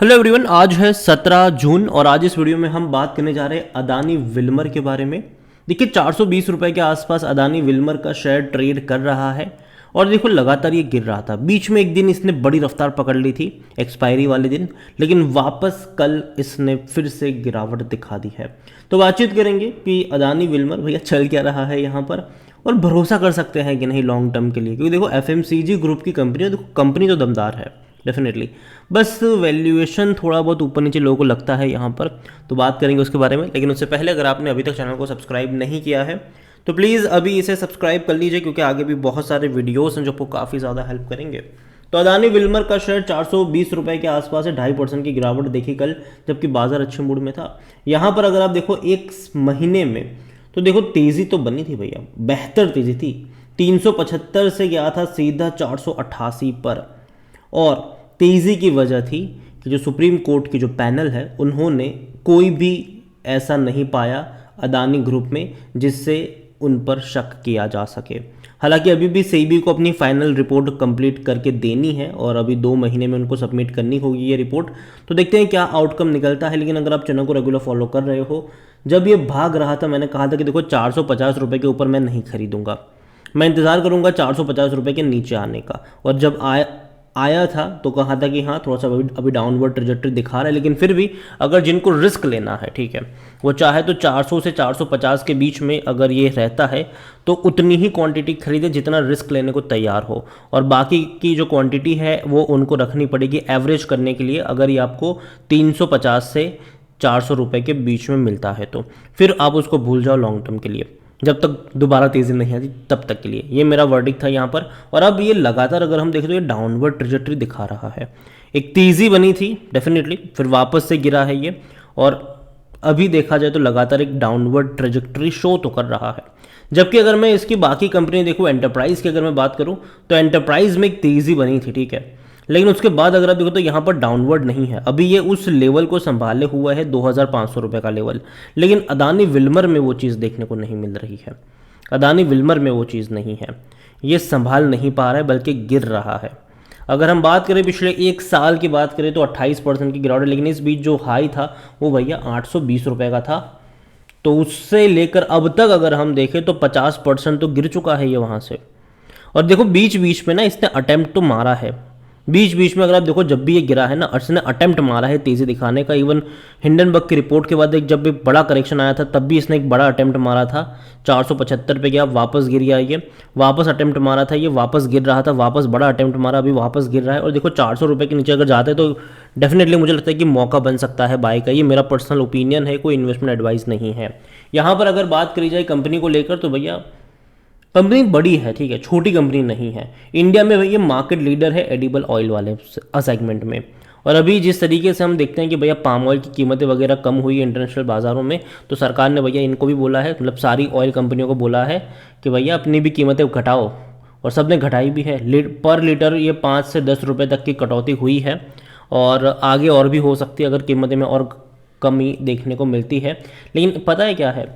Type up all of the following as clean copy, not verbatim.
Hello everyone, आज है 17 जून और आज इस वीडियो में हम बात करने जा रहे हैं अदानी विल्मर के बारे में। देखिए 420 रुपए के आसपास अदानी विल्मर का शेयर ट्रेड कर रहा है और देखो लगातार ये गिर रहा था। बीच में एक दिन इसने बड़ी रफ्तार पकड़ ली थी एक्सपायरी वाले दिन, लेकिन वापस कल इसने फिर से गिरावट दिखा दी है। तो बातचीत करेंगे कि अदानी विल्मर भैया चल क्या रहा है यहाँ पर और भरोसा कर सकते हैं कि नहीं लॉन्ग टर्म के लिए, क्योंकि देखो एफएमसीजी ग्रुप की कंपनी है, देखो कंपनी तो दमदार है डेफिनेटली, बस वैल्यूएशन थोड़ा बहुत ऊपर नीचे लोगों को लगता है यहाँ पर, तो बात करेंगे उसके बारे में। लेकिन उससे पहले अगर आपने अभी तक चैनल को सब्सक्राइब नहीं किया है तो प्लीज़ अभी इसे सब्सक्राइब कर लीजिए, क्योंकि आगे भी बहुत सारे वीडियोस हैं जो आपको काफ़ी ज़्यादा हेल्प करेंगे। तो अदानी विल्मर का शेयर 420 रुपये के आसपास है, 2.5% की गिरावट देखी कल, जबकि बाजार अच्छे मूड में था। यहाँ पर अगर आप देखो एक महीने में तो देखो तेज़ी तो बनी थी भैया, बेहतर तेज़ी थी। 375 से गया था सीधा 488 पर, और तेज़ी की वजह थी कि जो सुप्रीम कोर्ट की जो पैनल है उन्होंने कोई भी ऐसा नहीं पाया अदानी ग्रुप में जिससे उन पर शक किया जा सके। हालांकि अभी भी सेबी को अपनी फाइनल रिपोर्ट कंप्लीट करके देनी है और अभी 2 महीने में उनको सबमिट करनी होगी ये रिपोर्ट, तो देखते हैं क्या आउटकम निकलता है। लेकिन अगर आप चैनल को रेगुलर फॉलो कर रहे हो, जब ये भाग रहा था मैंने कहा था कि देखो 450 रुपये के ऊपर मैं नहीं खरीदूंगा, मैं इंतज़ार करूंगा 450 रुपये के नीचे आने का। और जब आया था तो कहा था कि हाँ थोड़ा सा अभी डाउनवर्ड ट्रेजेक्टरी दिखा रहा है, लेकिन फिर भी अगर जिनको रिस्क लेना है, ठीक है, वो चाहे तो 400 से 450 के बीच में अगर ये रहता है तो उतनी ही क्वांटिटी खरीदे जितना रिस्क लेने को तैयार हो, और बाकी की जो क्वांटिटी है वो उनको रखनी पड़ेगी एवरेज करने के लिए। अगर ये आपको 350 से 400 रुपये के बीच में मिलता है तो फिर आप उसको भूल जाओ लॉन्ग टर्म के लिए, जब तक दोबारा तेज़ी नहीं आती तब तक के लिए। ये मेरा वर्डिक्ट था यहाँ पर। और अब ये लगातार अगर हम देखें तो ये डाउनवर्ड ट्रेजेक्टरी दिखा रहा है। एक तेज़ी बनी थी डेफिनेटली, फिर वापस से गिरा है ये, और अभी देखा जाए तो लगातार एक डाउनवर्ड ट्रेजेक्टरी शो तो कर रहा है। जबकि अगर मैं इसकी बाकी कंपनी देखूँ, एंटरप्राइज़ की अगर मैं बात करूँ तो एंटरप्राइज़ में एक तेज़ी बनी थी, ठीक है, लेकिन उसके बाद अगर आप देखो तो यहाँ पर डाउनवर्ड नहीं है। अभी ये उस लेवल को संभाले हुआ है 2500 रुपये का लेवल, लेकिन अदानी विल्मर में वो चीज़ देखने को नहीं मिल रही है। अदानी विल्मर में वो चीज़ नहीं है, ये संभाल नहीं पा रहा है बल्कि गिर रहा है। अगर हम बात करें पिछले 1 साल की बात करें तो 28% की गिरावट है, लेकिन इस बीच जो हाई था वो भैया 820 रुपये का था। तो उससे लेकर अब तक अगर हम देखें तो 50% तो गिर चुका है ये वहाँ से। और देखो बीच बीच में ना इसने अटेम्प्ट तो मारा है, बीच बीच में अगर आप देखो जब भी ये गिरा है ना, इसने अटेम्प्ट मारा है तेज़ी दिखाने का। इवन हिंडनबर्ग की रिपोर्ट के बाद जब एक बड़ा करेक्शन आया था तब भी इसने एक बड़ा अटेम्प्ट मारा था, 475 पे गया, वापस गिर गया, ये वापस अटेम्प्ट मारा था, ये वापस गिर रहा था, वापस बड़ा अटेम्प्ट मारा, अभी वापस गिर रहा है। और देखो 400 रुपये के नीचे अगर जाते हैं तो डेफिनेटली मुझे लगता है कि मौका बन सकता है बाय का। ये मेरा पर्सनल ओपिनियन है, कोई इन्वेस्टमेंट एडवाइस नहीं है। यहाँ पर अगर बात करी जाए कंपनी को लेकर तो भैया कंपनी बड़ी है, ठीक है, छोटी कंपनी नहीं है। इंडिया में भैया मार्केट लीडर है एडिबल ऑयल वाले सेगमेंट में। और अभी जिस तरीके से हम देखते हैं कि भैया पाम ऑयल की कीमतें वगैरह कम हुई है इंटरनेशनल बाज़ारों में, तो सरकार ने भैया इनको भी बोला है, मतलब सारी ऑयल कंपनियों को बोला है कि भैया अपनी भी कीमतें घटाओ, और सब ने घटाई भी है। पर लीटर ये 5 से 10 रुपये तक की कटौती हुई है, और आगे और भी हो सकती है अगर कीमतें में और कमी देखने को मिलती है। लेकिन पता है क्या है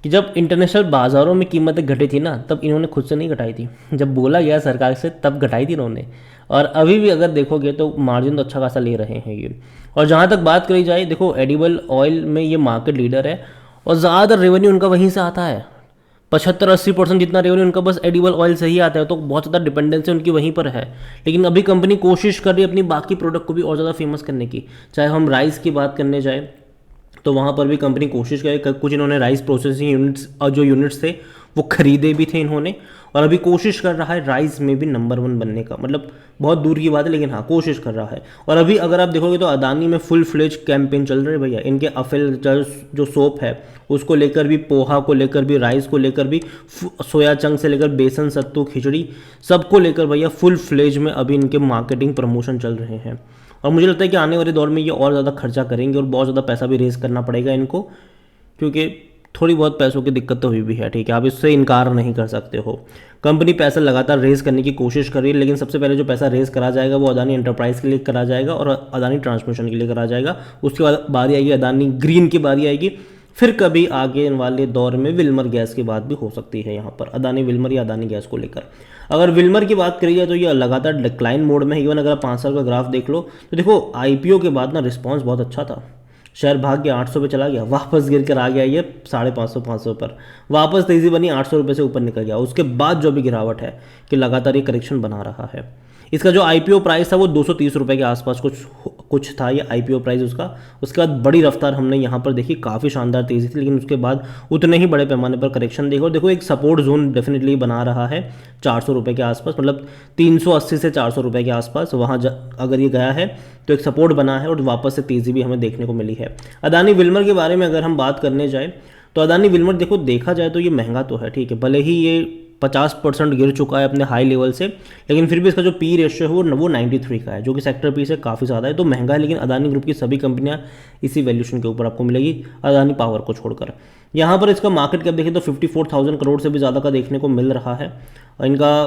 कि जब इंटरनेशनल बाज़ारों में कीमतें घटी थी ना, तब इन्होंने खुद से नहीं घटाई थी, जब बोला गया सरकार से तब घटाई थी इन्होंने। और अभी भी अगर देखोगे तो मार्जिन तो अच्छा खासा ले रहे हैं ये। और जहाँ तक बात करी जाए, देखो एडिबल ऑयल में ये मार्केट लीडर है और ज़्यादातर रेवेन्यू उनका वहीं से आता है। 75-80% जितना रेवेन्यू उनका बस एडिबल ऑयल से ही आता है, तो बहुत ज़्यादा डिपेंडेंसी उनकी वहीं पर है। लेकिन अभी कंपनी कोशिश कर रही है अपनी बाकी प्रोडक्ट को भी और ज़्यादा फेमस करने की। चाहे हम राइस की बात करने जाए तो वहाँ पर भी कंपनी कोशिश करे, कुछ इन्होंने राइस प्रोसेसिंग यूनिट्स और जो यूनिट्स थे वो खरीदे भी थे इन्होंने, और अभी कोशिश कर रहा है राइस में भी नंबर 1 बनने का। मतलब बहुत दूर की बात है, लेकिन हाँ कोशिश कर रहा है। और अभी अगर आप देखोगे तो अदानी में फुल फ्लेज कैंपेन चल रहे हैं भैया। इनके अफेल जो सोप है उसको लेकर भी, पोहा को लेकर भी, राइस को लेकर भी, सोया चंक से लेकर बेसन सत्तू खिचड़ी सबको लेकर भैया फुल फ्लेज में अभी इनके मार्केटिंग प्रमोशन चल रहे हैं। और मुझे लगता है कि आने वाले दौर में ये और ज़्यादा खर्चा करेंगे और बहुत ज़्यादा पैसा भी रेज़ करना पड़ेगा इनको, क्योंकि थोड़ी बहुत पैसों की दिक्कत तो हुई भी है, ठीक है, आप इससे इनकार नहीं कर सकते हो। कंपनी पैसा लगातार रेज़ करने की कोशिश कर रही है, लेकिन सबसे पहले जो पैसा रेज़ करा जाएगा वो अदानी एंटरप्राइज़ के लिए करा जाएगा और अदानी ट्रांसमिशन के लिए करा जाएगा। उसके बाद बारी आएगी अदानी ग्रीन की बारी आएगी, फिर कभी आगे वाले दौर में विल्मर गैस की बात भी हो सकती है यहाँ पर अदानी विल्मर या अदानी गैस को लेकर। अगर विल्मर की बात करी जाए तो ये लगातार डिक्लाइन मोड में है। इवन अगर आप 5 साल का ग्राफ देख लो तो देखो आईपीओ के बाद ना रिस्पांस बहुत अच्छा था, शेयर भाग गया 800 पे चला गया, वापस गिर कर आ गया ये 550 पर, वापस तेज़ी बनी 800 रुपये से ऊपर निकल गया। उसके बाद जो भी गिरावट है कि लगातार ये करेक्शन बना रहा है। इसका जो आईपीओ प्राइस था वो 230 रुपये के आसपास कुछ था ये आईपीओ प्राइस उसका। उसके बाद बड़ी रफ्तार हमने यहाँ पर देखी, काफ़ी शानदार तेज़ी थी, लेकिन उसके बाद उतने ही बड़े पैमाने पर करेक्शन देखो। देखो एक सपोर्ट जोन डेफिनेटली बना रहा है 400 रुपये के आसपास, मतलब 380 से 400 रुपये के आसपास वहाँ अगर ये गया है तो एक सपोर्ट बना है और वापस से तेज़ी भी हमें देखने को मिली है। अदानी विल्मर के बारे में अगर हम बात करने जाए तो अदानी विल्मर देखो देखा जाए तो ये महंगा तो है, ठीक है, भले ही ये 50% गिर चुका है अपने हाई लेवल से, लेकिन फिर भी इसका जो पी रेशियो है वो 93 का है, जो कि सेक्टर पी से काफ़ी ज़्यादा है। तो महंगा है, लेकिन अदानी ग्रुप की सभी कंपनियां इसी वैल्यूशन के ऊपर आपको मिलेगी, अदानी पावर को छोड़कर। यहाँ पर इसका मार्केट कैप देखें तो 54,000 करोड़ से भी ज़्यादा का देखने को मिल रहा है। और इनका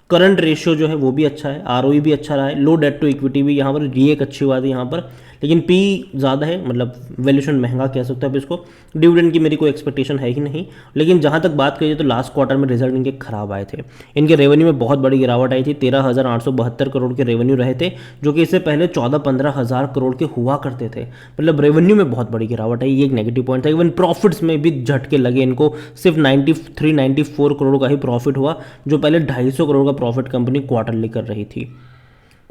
करंट रेशियो जो है वो भी अच्छा है, आरओई भी अच्छा रहा है, लो डेट टू इक्विटी भी यहाँ पर, ये एक अच्छी बात है यहाँ पर। लेकिन पी ज़्यादा है, मतलब वैल्यूशन महंगा कह सकते हैं अब इसको। डिविडेंड की मेरी कोई एक्सपेक्टेशन है ही नहीं। लेकिन जहाँ तक बात करिए तो लास्ट क्वार्टर में रिजल्ट इनके खराब आए थे, इनके रेवेन्यू में बहुत बड़ी गिरावट आई थी। 13,872 करोड़ के रेवेन्यू रहे थे, जो कि इससे पहले 14-15 हज़ार करोड़ के हुआ करते थे। मतलब रेवेन्यू में बहुत बड़ी गिरावट आई, ये एक नेगेटिव पॉइंट था। इवन प्रॉफिट्स में भी झटके लगे इनको, सिर्फ 93-94 करोड़ का ही प्रॉफिट हुआ, जो पहले 250 करोड़ का प्रॉफिट कंपनी क्वार्टरली कर रही थी।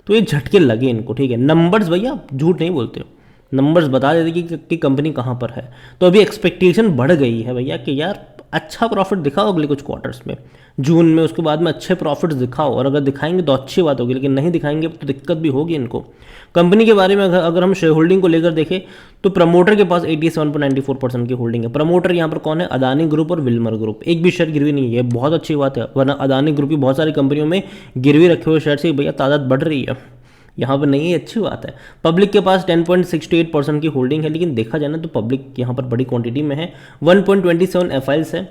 तो ये झटके लगे इनको, ठीक है। नंबर्स भैया झूठ नहीं बोलते हो, नंबर्स बता देते कि कंपनी कहाँ पर है। तो अभी एक्सपेक्टेशन बढ़ गई है भैया कि यार अच्छा प्रॉफिट दिखाओ अगले कुछ क्वार्टर्स में, जून में, उसके बाद में अच्छे प्रॉफिट्स दिखाओ। और अगर दिखाएंगे तो अच्छी बात होगी, लेकिन नहीं दिखाएंगे तो दिक्कत भी होगी इनको। कंपनी के बारे में अगर हम शेयर होल्डिंग को लेकर देखें तो प्रमोटर के पास 87.94% की होल्डिंग है। प्रमोटर यहाँ पर कौन है? अदानी ग्रुप और विल्मर ग्रुप। एक भी शेयर गिरवी नहीं है, बहुत अच्छी बात है, वरना अदानी ग्रुप की बहुत सारी कंपनियों में गिरवी रखे हुए शेयर से भैया तादाद बढ़ रही है, यहाँ पर नहीं है, अच्छी बात है। पब्लिक के पास 10.68% की होल्डिंग है, लेकिन देखा जाए ना तो पब्लिक यहाँ पर बड़ी क्वांटिटी में है। 1.27 एफआईएल्स है,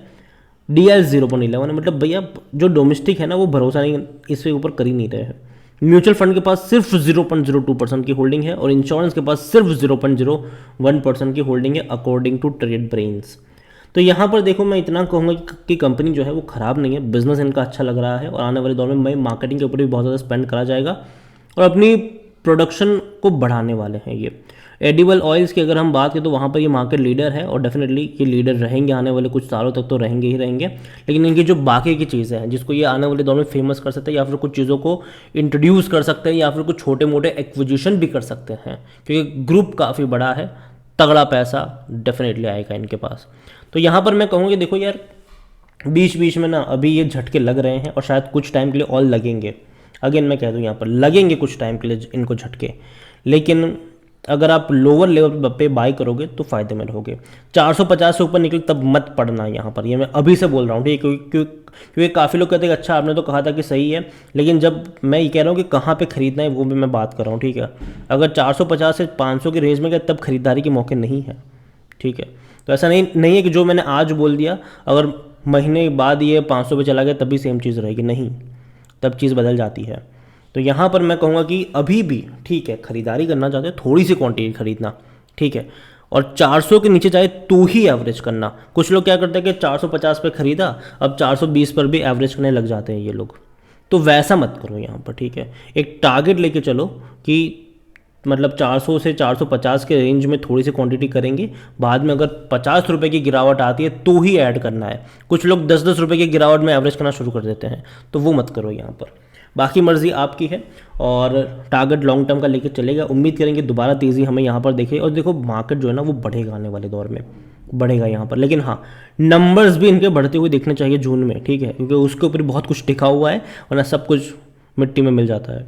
डीएल 0.11 है। मतलब भैया जो डोमेस्टिक है ना वो भरोसा नहीं इसके ऊपर कर ही नहीं रहे हैं। म्यूचुअल फंड के पास सिर्फ 0.02% की होल्डिंग है और इंश्योरेंस के पास सिर्फ 0.01% की होल्डिंग है अकॉर्डिंग टू ट्रेड ब्रेन्स। तो यहाँ पर देखो मैं इतना कहूँगा कि कंपनी जो है वो ख़राब नहीं है, बिजनेस इनका अच्छा लग रहा है और आने वाले दौर में मार्केटिंग के ऊपर भी बहुत ज़्यादा स्पेंड करा जाएगा और अपनी प्रोडक्शन को बढ़ाने वाले हैं ये। एडिबल ऑयल्स की अगर हम बात करें तो वहाँ पर ये मार्केट लीडर है और डेफिनेटली ये लीडर रहेंगे आने वाले कुछ सालों तक, तो रहेंगे ही रहेंगे। लेकिन इनकी जो बाकी की चीज़ें हैं जिसको ये आने वाले दौर में फेमस कर सकते हैं या फिर कुछ चीज़ों को इंट्रोड्यूस कर सकते हैं या फिर कुछ छोटे मोटे एक्विजिशन भी कर सकते हैं, क्योंकि ग्रुप काफ़ी बड़ा है, तगड़ा पैसा डेफिनेटली आएगा इनके पास। तो यहाँ पर मैं कहूँगी देखो यार बीच बीच में ना अभी ये झटके लग रहे हैं और शायद कुछ टाइम के लिए और लगेंगे। अगेन मैं कह दूँ यहाँ पर लगेंगे कुछ टाइम के लिए इनको झटके, लेकिन अगर आप लोअर लेवल पे बाई करोगे तो फायदे में रहोगे। 450 से ऊपर निकले तब मत पड़ना यहाँ पर, ये मैं अभी से बोल रहा हूँ, ठीक है। क्योंकि काफ़ी लोग कहते हैं अच्छा आपने तो कहा था कि सही है, लेकिन जब मैं ये कह रहा हूँ कि कहाँ पे खरीदना है वो भी मैं बात कर रहा हूँ, ठीक है। अगर 450 से 500 की रेंज में गए तब खरीदारी के मौके नहीं है, ठीक है। तो ऐसा नहीं है कि जो मैंने आज बोल दिया अगर महीने बाद ये 500 पे चला गया तभी सेम चीज़ रहेगी, नहीं, तब चीज़ बदल जाती है। तो यहाँ पर मैं कहूँगा कि अभी भी ठीक है, खरीदारी करना चाहते हैं थोड़ी सी क्वांटिटी खरीदना, ठीक है, और 400 के नीचे जाए तो ही एवरेज करना। कुछ लोग क्या करते हैं कि 450 पे खरीदा अब 420 पर भी एवरेज करने लग जाते हैं ये लोग, तो वैसा मत करो यहाँ पर, ठीक है। एक टारगेट लेके चलो कि मतलब 400 से 450 के रेंज में थोड़ी सी क्वांटिटी करेंगे, बाद में अगर 50 रुपये की गिरावट आती है तो ही ऐड करना है। कुछ लोग 10-10 रुपये की गिरावट में एवरेज करना शुरू कर देते हैं, तो वो मत करो यहाँ पर। बाकी मर्जी आपकी है और टारगेट लॉन्ग टर्म का लेकर चलेगा। उम्मीद करेंगे दोबारा तेज़ी हमें यहाँ पर देखे और देखो मार्केट जो है ना वो बढ़ेगा, आने वाले दौर में बढ़ेगा यहाँ पर। लेकिन हाँ, नंबर्स भी इनके बढ़ते हुए देखने चाहिए जून में, ठीक है, क्योंकि उसके ऊपर बहुत कुछ टिका हुआ है वरना सब कुछ मिट्टी में मिल जाता है।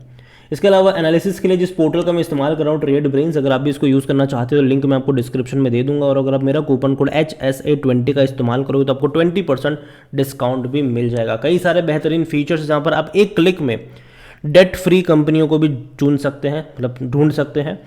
इसके अलावा एनालिसिस के लिए जिस पोर्टल का मैं इस्तेमाल कर रहा हूँ ट्रेड ब्रेन्स, अगर आप भी इसको यूज़ करना चाहते हो तो लिंक मैं आपको डिस्क्रिप्शन में दे दूंगा। और अगर आप मेरा कूपन कोड HSA20 का इस्तेमाल करोगे तो आपको 20% डिस्काउंट भी मिल जाएगा। कई सारे बेहतरीन फीचर्स जहाँ पर आप एक क्लिक में डेट फ्री कंपनियों को भी चुन सकते हैं, मतलब ढूंढ सकते हैं।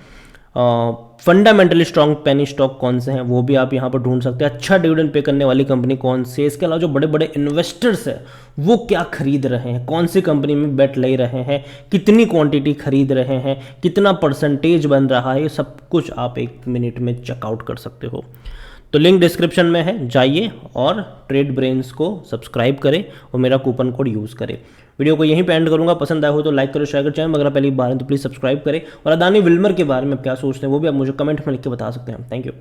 फंडामेंटली स्ट्रॉन्ग पेनी स्टॉक कौन से हैं वो भी आप यहाँ पर ढूंढ सकते हैं। अच्छा डिविडेंड पे करने वाली कंपनी कौन सी, इसके अलावा जो बड़े बड़े इन्वेस्टर्स हैं वो क्या खरीद रहे हैं, कौन सी कंपनी में बेट ले रहे हैं, कितनी क्वांटिटी खरीद रहे हैं, कितना परसेंटेज बन रहा है, ये सब कुछ आप 1 मिनट में चेकआउट कर सकते हो। तो लिंक डिस्क्रिप्शन में है, जाइए और ट्रेड ब्रेन्स को सब्सक्राइब करें और मेरा कूपन कोड यूज़ करें। वीडियो को यहीं पे एंड करूंगा। पसंद आया हो तो लाइक करो, शेयर करो, चैनल अगर पहली बार है तो प्लीज़ सब्सक्राइब करें। और अदानी विल्मर के बारे में आप क्या सोचते हैं वो भी आप मुझे कमेंट में लिख के बता सकते हैं। Thank you.